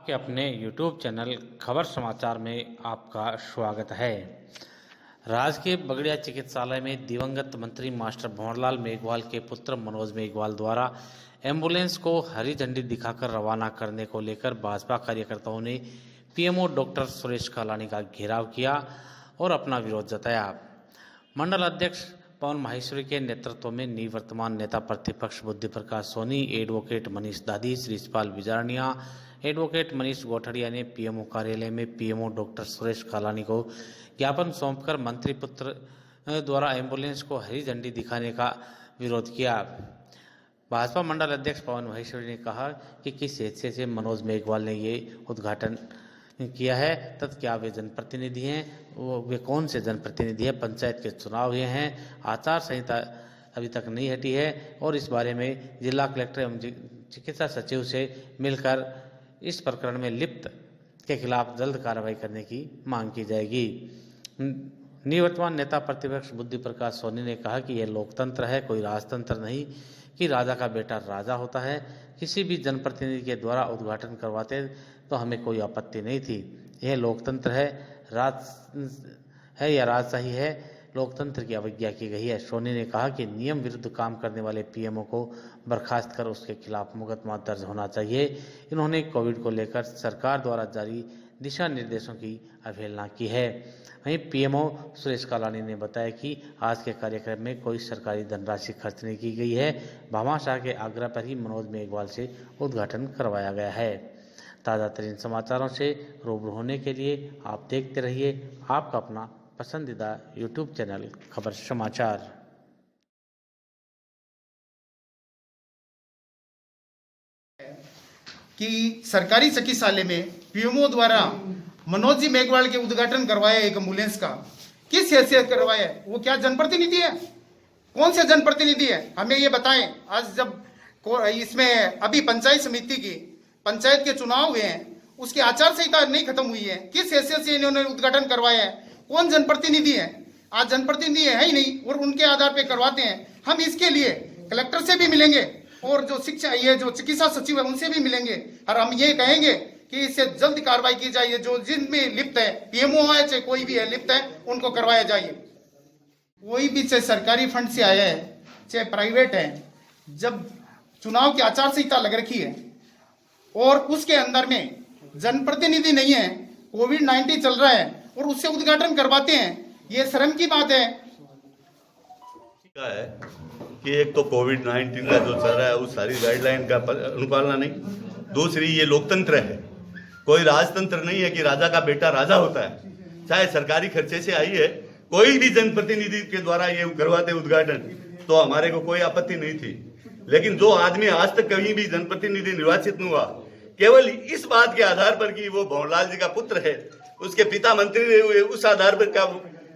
आपके अपने YouTube channel खबर समाचार में आपका स्वागत है। राजकीय बगड़िया चिकित्सालय में दिवंगत मंत्री मास्टर भंवरलाल मेघवाल के पुत्र मनोज मेघवाल द्वारा एम्बुलेंस को हरी झंडी दिखाकर रवाना करने को लेकर भाजपा कार्यकर्ताओं ने पीएमओ डॉक्टर सुरेश कालानी का घेराव किया और अपना विरोध जताया। मंडल अध्यक्ष पवन माहेश्वरी के नेतृत्व में निवर्तमान नेता प्रतिपक्ष बुद्धि प्रकाश सोनी, एडवोकेट मनीष दादी, श्रीपाल बिजारनिया, एडवोकेट मनीष गोठड़िया ने पीएमओ कार्यालय में पीएमओ डॉक्टर सुरेश कालानी को ज्ञापन सौंपकर मंत्री पुत्र द्वारा एम्बुलेंस को हरी झंडी दिखाने का विरोध किया। भाजपा मंडल अध्यक्ष पवन माहेश्वरी ने कहा कि किस हैसियत से मनोज मेघवाल ने ये उद्घाटन किया है, तथा क्या वे जनप्रतिनिधि हैं, वे कौन से जनप्रतिनिधि हैं। पंचायत के चुनाव हुए हैं, आचार संहिता अभी तक नहीं हटी है और इस बारे में जिला कलेक्टर एवं चिकित्सा सचिव से मिलकर इस प्रकरण में लिप्त के खिलाफ जल्द कार्रवाई करने की मांग की जाएगी। निवर्तमान नेता प्रतिपक्ष बुद्धि प्रकाश सोनी ने कहा कि यह लोकतंत्र है, कोई राजतंत्र नहीं कि राजा का बेटा राजा होता है। किसी भी जनप्रतिनिधि के द्वारा उद्घाटन करवाते तो हमें कोई आपत्ति नहीं थी। यह लोकतंत्र है, राजशाही है, लोकतंत्र की अवज्ञा की गई है। सोनी ने कहा कि नियम विरुद्ध काम करने वाले पीएमओ को बर्खास्त कर उसके खिलाफ मुकदमा दर्ज होना चाहिए। इन्होंने कोविड को लेकर सरकार द्वारा जारी दिशा निर्देशों की अवहेलना की है। वहीं पीएमओ सुरेश कालानी ने बताया कि आज के कार्यक्रम में कोई सरकारी धनराशि खर्च नहीं की गई है। भामाशाह के आग्रह पर ही मनोज मेघवाल से उद्घाटन करवाया गया है। ताज़ा तरीन समाचारों से रूबरू होने के लिए आप देखते रहिए आपका अपना पसंदीदा YouTube चैनल खबर समाचार। कि सरकारी चिकित्सालय में पीएमओ द्वारा मनोज जी मेघवाल के उद्घाटन करवाया एक एम्बुलेंस का, किस हैसियत करवाया? वो क्या जनप्रतिनिधि है? कौन से जनप्रतिनिधि है? हमें ये बताएं। आज जब इसमें अभी पंचायत समिति की पंचायत के चुनाव हुए हैं, उसकी आचार संहिता नहीं खत्म हुई है, किस हैसियत से इन्होंने उद्घाटन करवाया है? कौन जनप्रतिनिधि है? आज जनप्रतिनिधि है ही नहीं और उनके आधार पर करवाते हैं। हम इसके लिए कलेक्टर से भी मिलेंगे और जो शिक्षा ये जो चिकित्सा सचिव है उनसे भी मिलेंगे और हम ये कहेंगे कि इससे जल्द कार्रवाई की जाए। जो जिनमें लिप्त है, पीएमओ है चाहे कोई भी है लिप्त है, उनको करवाया जाए। कोई भी चाहे सरकारी फंड से आया है चाहे प्राइवेट है, जब चुनाव की आचार संहिता लग रखी है और उसके अंदर में जनप्रतिनिधि नहीं है, कोविड-19 चल रहा है और उससे उद्घाटन करवाते हैं, ये शर्म की बात है। कि एक तो कोविड-19 का जो चल रहा है उस सारी गाइडलाइन का अनुपालना नहीं, दूसरी ये लोकतंत्र है, कोई राजतंत्र नहीं है कि राजा का बेटा राजा होता है। चाहे सरकारी खर्चे से आई है, कोई भी जनप्रतिनिधि के द्वारा ये करवाते उद्घाटन तो हमारे को कोई आपत्ति नहीं थी। लेकिन जो आदमी आज तक कहीं भी जनप्रतिनिधि निर्वाचित नहीं हुआ, केवल इस बात के आधार पर कि वो भंवरलाल जी का पुत्र है, उसके पिता मंत्री रहे हुए, उस आधार पर का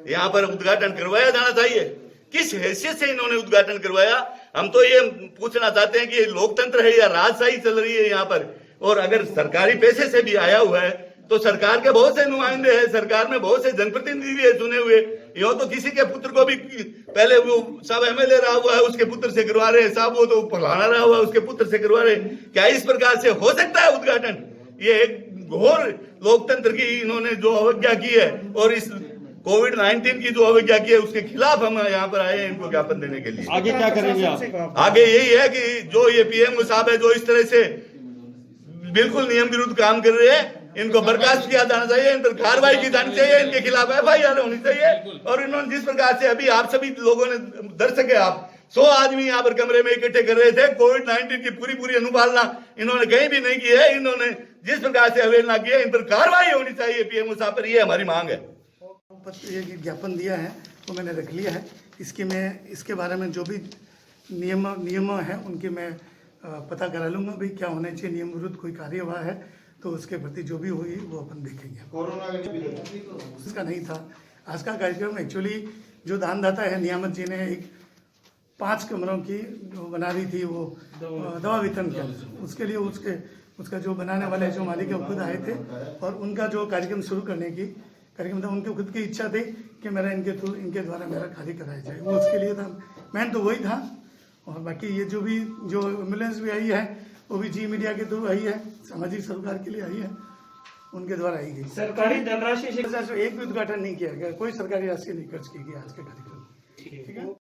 यहाँ पर उद्घाटन करवाया जाना चाहिए। किस हैसियत से इन्होंने उद्घाटन करवाया? हम तो ये पूछना चाहते हैं कि ये लोकतंत्र है या राजशाही चल रही है यहाँ पर? और अगर सरकारी पैसे से भी आया हुआ है तो सरकार के बहुत से नुमाइंदे हैं, सरकार में बहुत से जनप्रतिनिधि भी है चुने हुए। यो तो किसी के पुत्र को भी पहले वो सब एमएलए रहा हुआ है उसके पुत्र से करवा रहे हैं, साहब वो तो फलाना रहा हुआ है उसके पुत्र से करवा रहे हैं। क्या इस प्रकार से हो सकता है उद्घाटन? ये एक घोर लोकतंत्र की इन्होंने जो अवज्ञा की है और इस कोविड-19 की जो अवज्ञा की है उसके खिलाफ हम यहाँ पर आए हैं इनको ज्ञापन देने के लिए। आगे क्या करेंगे आप? आगे यही है कि जो ये पीएमओ साहब है जो इस तरह से बिल्कुल नियम विरुद्ध काम कर रहे हैं, इनको बर्खास्त किया जाना चाहिए, इन पर कार्रवाई की जानी चाहिए, इनके खिलाफ FIR होनी चाहिए। और इन्होंने जिस प्रकार से अभी आप सभी लोगों ने दर्शक आप 100 आदमी यहाँ पर कमरे में इकट्ठे कर रहे थे, कोविड-19 की पूरी अनुपालना इन्होंने कहीं भी नहीं की है। इन्होंने जिस प्रकार से अवहेलना की है, इन पर कार्रवाई होनी चाहिए पीएमओ साहब पर, ये हमारी मांग है। ये ज्ञापन दिया है वो मैंने रख लिया है। इसके बारे में जो भी नियम है उनके मैं पता करा लूँगा भाई क्या होना चाहिए। नियम विरुद्ध कोई कार्य हुआ है तो उसके प्रति जो भी होगी वो अपन देखेंगे। कोरोना इसका नहीं था आज का कार्यक्रम। एक्चुअली जो दानदाता है नियामत जी ने एक 5 कमरों की जो बना रही थी वो दवा वितरण केंद्र, उसके लिए उसका जो बनाने वाले जो मालिक है वो खुद आए थे और उनका जो कार्यक्रम शुरू करने की कार्यक्रम था, उनकी खुद की इच्छा थी कि मेरा इनके द्वारा मेरा कार्य कराया जाए, वो उसके लिए था। मैन तो वही था। और बाकी ये जो एम्बुलेंस भी आई है वो भी जी मीडिया के थ्रू आई है। सामाजिक सरोकार के लिए आई है, उनके द्वारा आई गई। सरकारी धनराशि से एक भी उद्घाटन नहीं किया गया, कोई सरकारी राशि नहीं खर्च की गई आज के कार्यक्रम में। ठीक है।